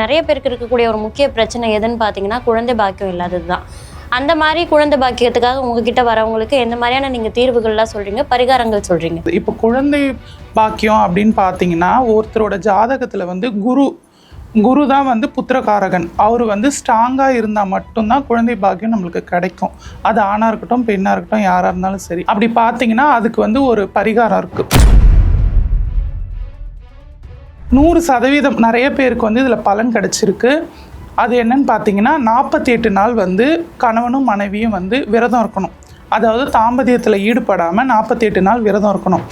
நிறைய பேருக்கு இருக்கக்கூடிய ஒரு முக்கிய பிரச்சனை எதுன்னு பார்த்தீங்கன்னா குழந்தை பாக்கியம் இல்லாதது தான். அந்த மாதிரி குழந்தை பாக்கியத்துக்காக உங்ககிட்ட வரவங்களுக்கு எந்த மாதிரியான நீங்கள் தீர்வுகள்லாம் சொல்கிறீங்க, பரிகாரங்கள் சொல்கிறீங்க? இப்போ குழந்தை பாக்கியம் அப்படின்னு பார்த்தீங்கன்னா ஒருத்தரோட ஜாதகத்தில் குரு தான் புத்திரகாரகன். அவர் ஸ்ட்ராங்காக இருந்தால் மட்டும்தான் குழந்தை பாக்கியம் நம்மளுக்கு கிடைக்கும். அது ஆணாக இருக்கட்டும் பெண்ணாக இருக்கட்டும் யாராக இருந்தாலும் சரி. அப்படி பார்த்தீங்கன்னா அதுக்கு ஒரு பரிகாரம் இருக்குது. 100% நிறைய பேருக்கு இதில் பலன் கிடச்சிருக்கு. அது என்னன்னு பார்த்தீங்கன்னா 48 நாள் கணவனும் மனைவியும் விரதம் இருக்கணும். அதாவது தாம்பத்தியத்தில் ஈடுபடாமல் 48 நாள் விரதம் இருக்கணும்.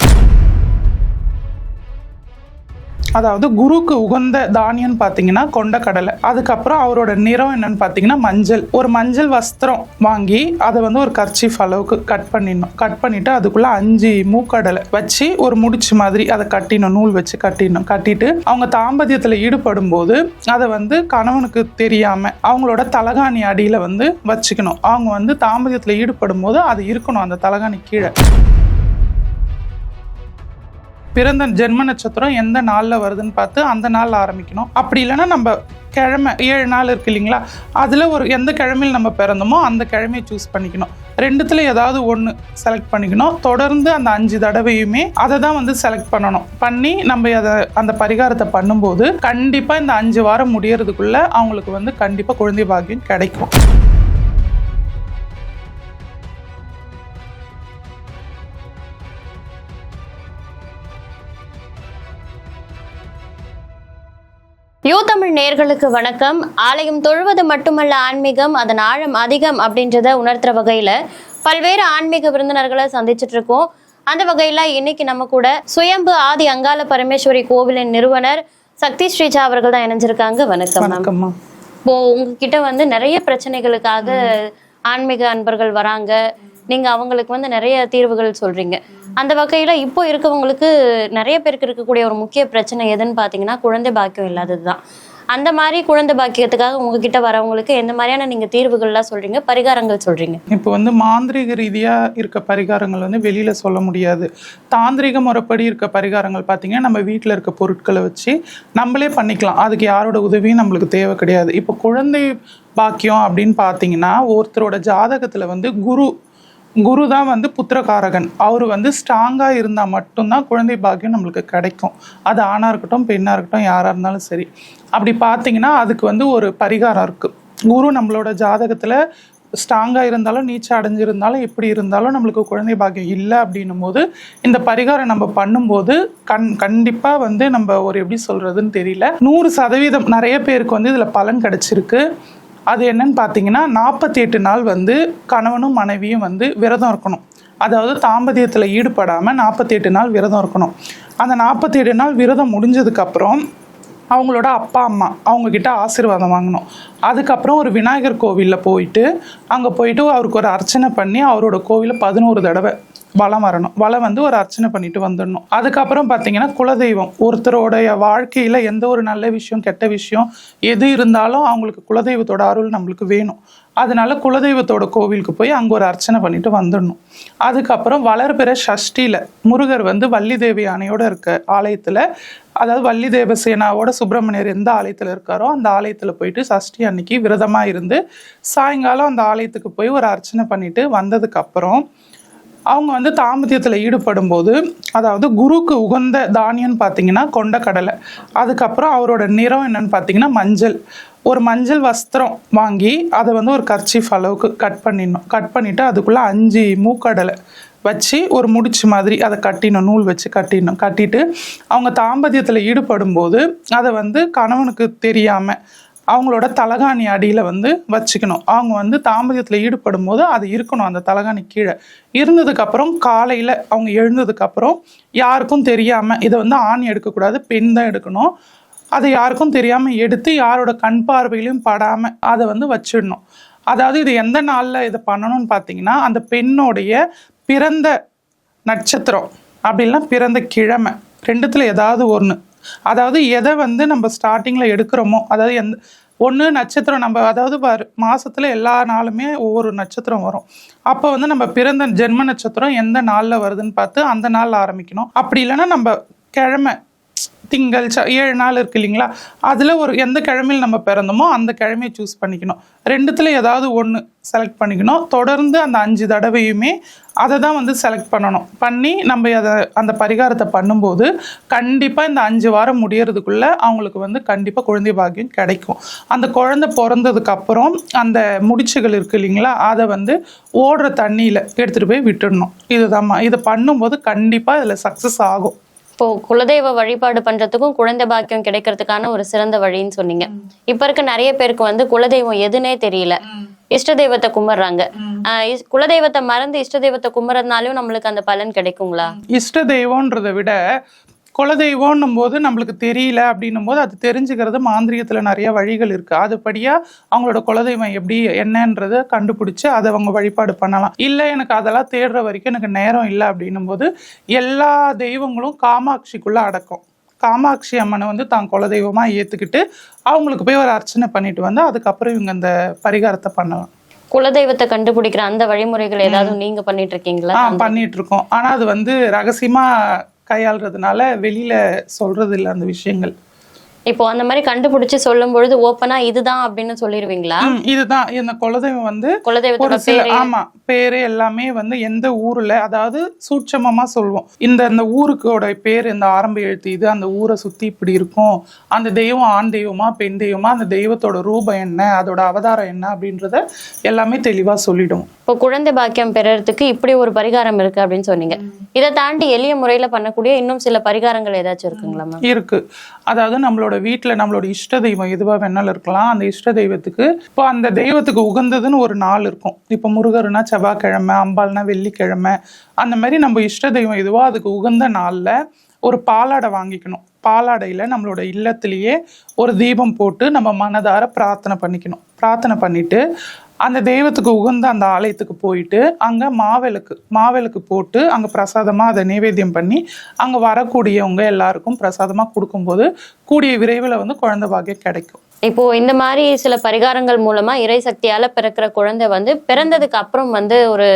அதாவது குருக்கு உகந்த தானியம்னு பார்த்தீங்கன்னா கொண்டக்கடலை. அதுக்கப்புறம் அவரோட நிறம் என்னன்னு பார்த்தீங்கன்னா மஞ்சள். ஒரு மஞ்சள் வஸ்திரம் வாங்கி அதை ஒரு கர்ச்சீஃப் அளவுக்கு கட் பண்ணிடணும். கட் பண்ணிவிட்டு அதுக்குள்ளே 5 மூக்கடலை வச்சு ஒரு முடிச்சு மாதிரி அதை கட்டிடணும். நூல் வச்சு கட்டிட்டு அவங்க தாம்பத்தியத்தில் ஈடுபடும் போது அதை கணவனுக்கு தெரியாமல் அவங்களோட தலகாணி அடியில் வச்சுக்கணும். அவங்க தாம்பத்தியத்தில் ஈடுபடும் போது அது இருக்கணும் அந்த தலகாணி கீழே. பிறந்த ஜென்ம நட்சத்திரம் எந்த நாளில் வருதுன்னு பார்த்து அந்த நாளில் ஆரம்பிக்கணும். அப்படி இல்லைன்னா நம்ம கிழமை 7 நாள் இருக்கு இல்லைங்களா, அதில் எந்த கிழமையில் நம்ம பிறந்தோமோ அந்த கிழமையை சூஸ் பண்ணிக்கணும். ரெண்டுத்தில் ஏதாவது ஒன்று செலக்ட் பண்ணிக்கணும். தொடர்ந்து அந்த 5 தடவையுமே அதை தான் செலக்ட் பண்ணி நம்ம அந்த பரிகாரத்தை பண்ணும்போது கண்டிப்பாக இந்த 5 வாரம் முடியறதுக்குள்ளே அவங்களுக்கு கண்டிப்பாக குழந்தை பாக்கியம் கிடைக்கும். யூ தமிழ் நேயர்களுக்கு வணக்கம். ஆலயம் தொழுவது மட்டுமல்ல ஆன்மீகம், அதன் ஆழம் அதிகம் அப்படின்றத உணர்த்துற வகையில பல்வேறு ஆன்மீக விருந்தினர்களை சந்திச்சுட்டு இருக்கோம். அந்த வகையில இன்னைக்கு நம்ம கூட சுயம்பு ஆதி அங்காள பரமேஸ்வரி கோவிலின் நிறுவனர் சக்தி ஸ்ரீஜா அவர்கள் தான் இணைஞ்சிருக்காங்க. வணக்கம். இப்போ உங்ககிட்ட நிறைய பிரச்சனைகளுக்காக ஆன்மீக அன்பர்கள் வராங்க. நீங்க அவங்களுக்கு நிறைய தீர்வுகள் சொல்றீங்க. அந்த வகையில இப்போ இருக்கவங்களுக்கு நிறைய பேருக்கு இருக்கக்கூடிய ஒரு முக்கிய பிரச்சனை எதுன்னு பார்த்தீங்கன்னா குழந்தை பாக்கியம் இல்லாதது தான். அந்த மாதிரி குழந்தை பாக்கியத்துக்காக உங்ககிட்ட வரவங்களுக்கு எந்த மாதிரியான நீங்க தீர்வுகள்லாம் சொல்றீங்க, பரிகாரங்கள் சொல்றீங்க? இப்போ மாந்திரிக ரீதியா இருக்க பரிகாரங்கள் வெளியில சொல்ல முடியாது. தாந்திரிக முறைப்படி இருக்க பரிகாரங்கள் பார்த்தீங்கன்னா நம்ம வீட்டில் இருக்க பொருட்களை வச்சு நம்மளே பண்ணிக்கலாம். அதுக்கு யாரோட உதவியும் நம்மளுக்கு தேவை கிடையாது. இப்போ குழந்தை பாக்கியம் அப்படின்னு பார்த்தீங்கன்னா ஒருத்தரோட ஜாதகத்தில் குரு தான் புத்திரகாரகன். அவர் ஸ்ட்ராங்காக இருந்தால் மட்டும்தான் குழந்தை பாக்கியம் நம்மளுக்கு கிடைக்கும். அது ஆணாக இருக்கட்டும் பெண்ணாக இருக்கட்டும் யாராக இருந்தாலும் சரி. அப்படி பார்த்தீங்கன்னா அதுக்கு ஒரு பரிகாரம் இருக்குது. குரு நம்மளோட ஜாதகத்தில் ஸ்ட்ராங்காக இருந்தாலும் நீச்சல் அடைஞ்சிருந்தாலும் எப்படி இருந்தாலும் நம்மளுக்கு குழந்தை பாக்கியம் இல்லை அப்படின்னும் போது இந்த பரிகாரம் நம்ம பண்ணும்போது கண்டிப்பாக நம்ம எப்படி சொல்கிறதுன்னு தெரியல, 100% நிறைய பேருக்கு இதில் பலன் கிடச்சிருக்கு. அது என்னன்னு பார்த்தீங்கன்னா 48 நாள் கணவனும் மனைவியும் விரதம் இருக்கணும். அதாவது தாம்பத்தியத்தில் ஈடுபடாமல் 48 நாள் விரதம் இருக்கணும். அந்த 48 நாள் விரதம் முடிஞ்சதுக்கப்புறம் அவங்களோட அப்பா அம்மா அவங்கக்கிட்ட ஆசீர்வாதம் வாங்கணும். அதுக்கப்புறம் ஒரு விநாயகர் கோவிலில் போயிட்டு அங்கே போயிட்டு அவருக்கு ஒரு அர்ச்சனை பண்ணி அவரோட கோவிலில் 11 தடவை வலம் வரணும். வலம் ஒரு அர்ச்சனை பண்ணிட்டு வந்துடணும். அதுக்கப்புறம் பார்த்தீங்கன்னா குலதெய்வம் ஒருத்தரோடைய வாழ்க்கையில் எந்த ஒரு நல்ல விஷயம் கெட்ட விஷயம் எது இருந்தாலும் அவங்களுக்கு குலதெய்வத்தோட அருள் நம்மளுக்கு வேணும். அதனால குலதெய்வத்தோட கோவிலுக்கு போய் அங்கே ஒரு அர்ச்சனை பண்ணிட்டு வந்துடணும். அதுக்கப்புறம் வளர்பிற சஷ்டியில் முருகர் வள்ளி தேவி யானையோட இருக்க ஆலயத்தில், அதாவது வள்ளி தேவசேனாவோட சுப்பிரமணியர் எந்த ஆலயத்தில் இருக்காரோ அந்த ஆலயத்தில் போயிட்டு சஷ்டி அன்னைக்கு விரதமாக இருந்து சாயங்காலம் அந்த ஆலயத்துக்கு போய் ஒரு அர்ச்சனை பண்ணிட்டு வந்ததுக்கப்புறம் அவங்க தாம்பத்தியத்தில் ஈடுபடும் போது, அதாவது குருக்கு உகந்த தானியம்னு பார்த்தீங்கன்னா கொண்டக்கடலை. அதுக்கப்புறம் அவரோட நிறம் என்னன்னு பார்த்தீங்கன்னா மஞ்சள். ஒரு மஞ்சள் வஸ்திரம் வாங்கி அதை ஒரு கர்ச்சீஃப் அளவுக்கு கட் பண்ணிடணும். கட் பண்ணிவிட்டு அதுக்குள்ளே 5 மூக்கடலை வச்சு ஒரு முடிச்சு மாதிரி அதை கட்டிடணும். நூல் வச்சு கட்டிட்டு அவங்க தாம்பத்தியத்தில் ஈடுபடும் போது அதை கணவனுக்கு தெரியாமல் அவங்களோட தலகாணி அடியில் வச்சுக்கணும். அவங்க தாம்பத்தியத்தில் ஈடுபடும் போது அது இருக்கணும் அந்த தலகாணி கீழே. இருந்ததுக்கப்புறம் காலையில் அவங்க எழுந்ததுக்கப்புறம் யாருக்கும் தெரியாமல் இதை ஆண் எடுக்கக்கூடாது, பெண் தான் எடுக்கணும். அதை யாருக்கும் தெரியாமல் எடுத்து யாரோட கண் பார்வையிலையும் படாமல் அதை வச்சிடணும். அதாவது இது எந்த நாளில் இதை பண்ணணும்னு பார்த்தீங்கன்னா அந்த பெண்ணோடைய பிறந்த நட்சத்திரம் அப்படி இல்லைன்னா பிறந்த கிழமை ரெண்டுத்தில் ஏதாவது ஒன்று. அதாவது எதை நம்ம ஸ்டார்டிங்கில் எடுக்கிறோமோ, அதாவது ஒன்று நட்சத்திரம் நம்ம அதாவது மாதத்தில் எல்லா நாளுமே ஒவ்வொரு நட்சத்திரம் வரும். அப்போ நம்ம பிறந்த ஜென்ம நட்சத்திரம் எந்த நாளில் வருதுன்னு பார்த்து அந்த நாளில் ஆரம்பிக்கணும். அப்படி இல்லைன்னா நம்ம கிழமை திங்கள் 7 நாள் இருக்கு இல்லைங்களா, அதில் ஒரு எந்த கிழமையில் நம்ம பிறந்தோமோ அந்த கிழமையை சூஸ் பண்ணிக்கணும். ரெண்டுத்தில் ஏதாவது ஒன்று செலக்ட் பண்ணிக்கணும். தொடர்ந்து அந்த 5 தடவையுமே அதை தான் வந்து செலக்ட் பண்ணி நம்ம அந்த பரிகாரத்தை பண்ணும்போது கண்டிப்பாக இந்த 5 வாரம் முடியறதுக்குள்ளே அவங்களுக்கு வந்து கண்டிப்பாக குழந்தை பாக்கியம் கிடைக்கும். அந்த குழந்தை பிறந்ததுக்கப்புறம் அந்த முடிச்சுகள் இருக்குது இல்லைங்களா, அதை வந்து ஓடுற தண்ணியில் எடுத்துகிட்டு போய் விட்டுடணும். இதுதாம்மா. இதை பண்ணும்போது கண்டிப்பாக இதில் சக்ஸஸ் ஆகும். இப்போ குலதெய்வ வழிபாடு பண்றதுக்கும் குழந்தை பாக்கியம் கிடைக்கிறதுக்கான ஒரு சிறந்த வழின்னு சொன்னீங்க. இப்ப இருக்க நிறைய பேருக்கு வந்து குலதெய்வம் எதுனே தெரியல, இஷ்ட தெய்வத்தை கும்பிடுறாங்க. குலதெய்வத்தை மறந்து இஷ்ட தெய்வத்தை கும்பிடுறதுனாலும் நம்மளுக்கு அந்த பலன் கிடைக்குங்களா? இஷ்ட தெய்வம்ன்றதை விட குலதெய்வம்னும் போது நம்மளுக்கு தெரியல அப்படின்னும் போது அது தெரிஞ்சுக்கிறது மாந்திரியத்தில் நிறைய வழிகள் இருக்குது. அதுபடியாக அவங்களோட குலதெய்வம் எப்படி என்னன்றதை கண்டுபிடிச்சி அதை அவங்க வழிபாடு பண்ணலாம். இல்லை எனக்கு அதெல்லாம் தேடுற வரைக்கும் எனக்கு நேரம் இல்லை அப்படின்னும் போது எல்லா தெய்வங்களும் காமாட்சிக்குள்ளே அடக்கும். காமாட்சி அம்மனை வந்து தான் குலதெய்வமாக ஏற்றுக்கிட்டு அவங்களுக்கு போய் ஒரு அர்ச்சனை பண்ணிட்டு வந்து அதுக்கப்புறம் இவங்க அந்த பரிகாரத்தை பண்ணலாம். குலதெய்வத்தை கண்டுபிடிக்கிற அந்த வழிமுறைகள் ஏதாவது நீங்க பண்ணிட்டு இருக்கீங்களா? பண்ணிட்டு இருக்கோம். ஆனா அது வந்து ரகசியமா கையாளுறதுனால வெளியில சொல்றது இல்லை அந்த விஷயங்கள். இப்போ அந்த மாதிரி கண்டுபிடிச்சு சொல்லும் பொழுது ஓப்பனா இதுதான் அப்படின்னு சொல்லிடுவீங்களா? இதுதான் இந்த குலதெய்வம் வந்து குலதெய்வத்தோட பேரு எல்லாமே வந்து எந்த ஊர்ல, அதாவது சூட்சமமா சொல்லுவோம். இந்த ஊருக்கோட பேர் இந்த ஆரம்ப எழுத்து இது, அந்த ஊரை சுத்தி இப்படி இருக்கும், அந்த தெய்வம் ஆண் தெய்வமா பெண் தெய்வமா, அந்த தெய்வத்தோட ரூபம் என்ன, அதோட அவதாரம் என்ன அப்படின்றத எல்லாமே தெளிவா சொல்லிடும். இப்போ குழந்தை பாக்கியம் பெறறதுக்கு இப்படி ஒரு பரிகாரம் இருக்கு அப்படின்னு சொன்னீங்க. இதை தாண்டி எளிய முறையில பண்ணக்கூடிய இன்னும் சில பரிகாரங்கள் ஏதாச்சும் இருக்குங்களா? இருக்கு. அதாவது நம்மளோட வீட்டுல நம்மளோட இஷ்ட தெய்வம் எதுவா வேணாலும் இருக்கலாம். அந்த இஷ்ட தெய்வத்துக்கு இப்போ அந்த தெய்வத்துக்கு உகந்ததுன்னு ஒரு நாள் இருக்கும். இப்போ முருகர்னா செவ்வாய்க்கிழமை, அம்பாள்னா வெள்ளிக்கிழமை, அந்த மாதிரி நம்ம இஷ்ட தெய்வம் எதுவோ அதுக்கு உகந்த நாள்ல ஒரு பாலாடை வாங்கிக்கணும். பாலாடையில நம்மளோட இல்லத்திலேயே ஒரு தீபம் போட்டு நம்ம மனதார பிரார்த்தனை பண்ணிக்கணும். பிரார்த்தனை பண்ணிட்டு அந்த தெய்வத்துக்கு உகந்த அந்த ஆலயத்துக்கு போயிட்டு அங்கே மாவிளக்கு போட்டு அங்கே பிரசாதமாக அதை நைவேத்தியம் பண்ணி அங்கே வரக்கூடியவங்க எல்லாருக்கும் பிரசாதமாக கொடுக்கும்போது கூடிய விரைவில் வந்து குழந்தை பாக்கியம் கிடைக்கும். இப்போ இந்த மாதிரி சில பரிகாரங்கள் மூலமா இறை சக்தியால பிறக்கிற குழந்தை வந்து பிறந்ததுக்கு அப்புறம் வந்து ஒரு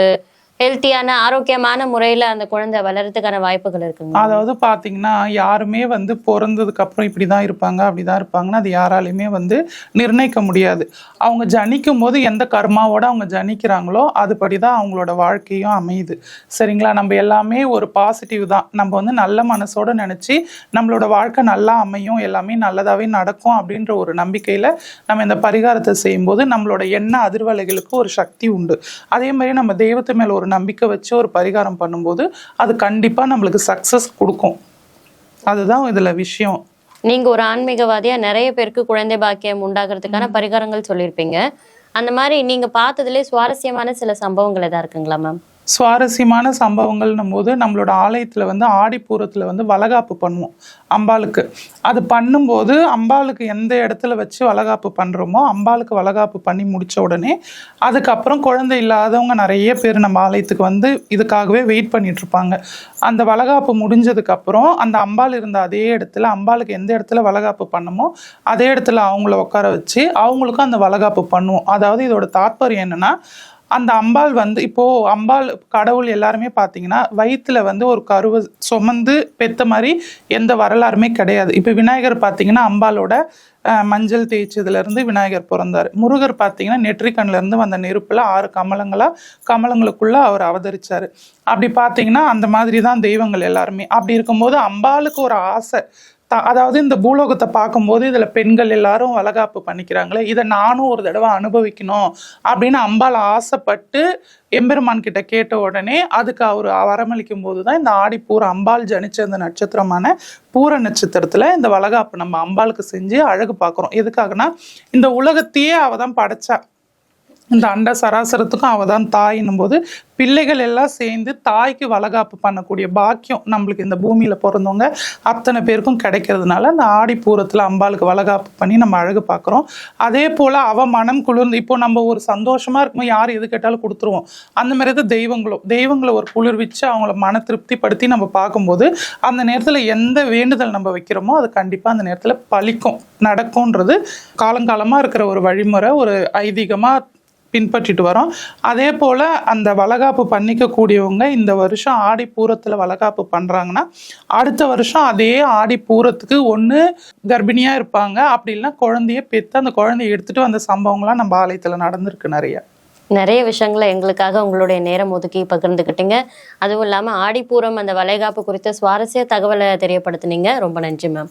ஹெல்த்தியான ஆரோக்கியமான முறையில அந்த குழந்தை வளர்றதுக்கான வாய்ப்புகள் இருக்குங்க. அதாவது பாத்தீங்கன்னா யாருமே வந்து பிறந்ததுக்கு அப்புறம் இப்படிதான் இருப்பாங்க அப்படிதான் இருப்பாங்கன்னா அது யாராலையுமே வந்து நிர்ணயிக்க முடியாது. அவங்க ஜனிக்கும் போது எந்த கர்மாவோட அவங்க ஜனிக்கிறாங்களோ அதுபடிதான் அவங்களோட வாழ்க்கையும் அமையுது. சரிங்களா? நம்ம எல்லாமே ஒரு பாசிட்டிவ் தான். நம்ம வந்து நல்ல மனசோட நினைச்சு நம்மளோட வாழ்க்கை நல்லா அமையும், எல்லாமே நல்லதாவே நடக்கும் அப்படின்ற ஒரு நம்பிக்கையில நம்ம இந்த பரிகாரத்தை செய்யும்போது நம்மளோட எண்ண அதிர்வலைகளுக்கு ஒரு சக்தி உண்டு. அதே மாதிரி நம்ம தெய்வத்து மேல ஒரு நம்பிக்கை வச்சு ஒரு பரிகாரம் பண்ணும்போது அது கண்டிப்பா நம்மளுக்கு சக்சஸ் கொடுக்கும். அதுதான் இதுல விஷயம். நீங்க ஒரு ஆன்மீகவாதியா நிறைய பேருக்கு குழந்தை பாக்கியம் உண்டாகிறதுக்கான பரிகாரங்கள் சொல்லியிருப்பீங்க. அந்த மாதிரி நீங்க பார்த்ததுலேயே சுவாரஸ்யமான சில சம்பவங்கள் எதா இருக்குங்களா மேம்? சுவாரஸ்யமான சம்பவங்கள்னும் போது நம்மளோட ஆலயத்தில் வந்து ஆடிப்பூரத்தில் வந்து வளகாப்பு பண்ணுவோம் அம்பாளுக்கு. அது பண்ணும்போது அம்பாளுக்கு எந்த இடத்துல வச்சு வளகாப்பு பண்ணுறோமோ அம்பாளுக்கு வளகாப்பு பண்ணி முடித்த உடனே அதுக்கப்புறம் குழந்தை இல்லாதவங்க நிறைய பேர் நம்ம ஆலயத்துக்கு வந்து இதுக்காகவே வெயிட் பண்ணிட்டு இருப்பாங்க. அந்த வளகாப்பு முடிஞ்சதுக்கப்புறம் அந்த அம்பாள் இருந்த அதே இடத்துல அம்பாளுக்கு எந்த இடத்துல வளகாப்பு பண்ணமோ அதே இடத்துல அவங்கள உட்கார வச்சு அவங்களுக்கும் அந்த வளகாப்பு பண்ணுவோம். அதாவது இதோட தாற்பயம் என்னன்னா, அந்த அம்பாள் வந்து இப்போ அம்பாள் கடவுள் எல்லாருமே பார்த்தீங்கன்னா வயிற்றுல வந்து ஒரு கருவை சுமந்து பெத்த மாதிரி எந்த வரலாறுமே கிடையாது. இப்போ விநாயகர் பார்த்தீங்கன்னா அம்பாளோட மஞ்சள் தேய்ச்சதுலேருந்து விநாயகர் பிறந்தார். முருகர் பார்த்தீங்கன்னா நெற்றிக்கண்ணிலேருந்து வந்த நெருப்பில் 6 கமலங்களுக்குள்ள அவர் அவதரிச்சார். அப்படி பார்த்தீங்கன்னா அந்த மாதிரி தான் தெய்வங்கள் எல்லாருமே. அப்படி இருக்கும்போது அம்பாளுக்கு ஒரு ஆசை, அதாவது இந்த பூலோகத்தை பார்க்கும்போது இதில் பெண்கள் எல்லாரும் வளகாப்பு பண்ணிக்கிறாங்களே, இதை நானும் ஒரு தடவை அனுபவிக்கணும் அப்படின்னு அம்பாள் ஆசைப்பட்டு எம்பெருமான் கிட்ட கேட்ட உடனே அதுக்கு அவர் வரமளிக்கும் போது தான் இந்த ஆடிப்பூர அம்பாள் ஜனிச்ச அந்த நட்சத்திரமான பூர நட்சத்திரத்தில் இந்த வளகாப்பு நம்ம அம்பாளுக்கு செஞ்சு அழகு பார்க்குறோம். எதுக்காகனா இந்த உலகத்தையே அவ தான் படைச்சா. இந்த அண்ட சராசரத்துக்கும் அவ தான் தாயின்னும் போது பிள்ளைகள் எல்லாம் சேர்ந்து தாய்க்கு வளகாப்பு பண்ணக்கூடிய பாக்கியம் நம்மளுக்கு இந்த பூமியில பிறந்தவங்க அத்தனை பேருக்கும் கிடைக்கிறதுனால அந்த ஆடிப்பூரத்தில் அம்பாளுக்கு வளகாப்பு பண்ணி நம்ம அழகு பார்க்குறோம். அதே போல் அவ மனம் குளிர்ந்து இப்போ நம்ம ஒரு சந்தோஷமா இருக்கும்போது யார் எது கேட்டாலும் கொடுத்துருவோம். அந்த மாதிரி தான் தெய்வங்களை ஒரு குளிர்விச்சு அவங்கள மன திருப்திப்படுத்தி நம்ம பார்க்கும்போது அந்த நேரத்தில் எந்த வேண்டுதல் நம்ம வைக்கிறோமோ அது கண்டிப்பாக அந்த நேரத்தில் பலிக்கும் நடக்கும்ன்றது காலங்காலமாக இருக்கிற ஒரு வழிமுறை, ஒரு ஐதீகமாக பின்பற்றிட்டு வரோம். அதே போல் அந்த வளகாப்பு பண்ணிக்கக்கூடியவங்க இந்த வருஷம் ஆடி பூரத்தில் வளகாப்பு பண்ணுறாங்கன்னா அடுத்த வருஷம் அதே ஆடி பூரத்துக்கு ஒன்று கர்ப்பிணியாக இருப்பாங்க, அப்படி இல்லைன்னா குழந்தைய பெற்று அந்த குழந்தைய எடுத்துகிட்டு வந்த சம்பவங்கள்லாம் நம்ம ஆலயத்தில் நடந்திருக்கு நிறைய. நிறைய விஷயங்களை எங்களுக்காக உங்களுடைய நேரம் ஒதுக்கி பகிர்ந்துக்கிட்டீங்க. அதுவும் இல்லாமல் ஆடிப்பூரம் அந்த வளைகாப்பு குறித்த சுவாரஸ்ய தகவலை தெரியப்படுத்துனீங்க. ரொம்ப நன்றி மேம்.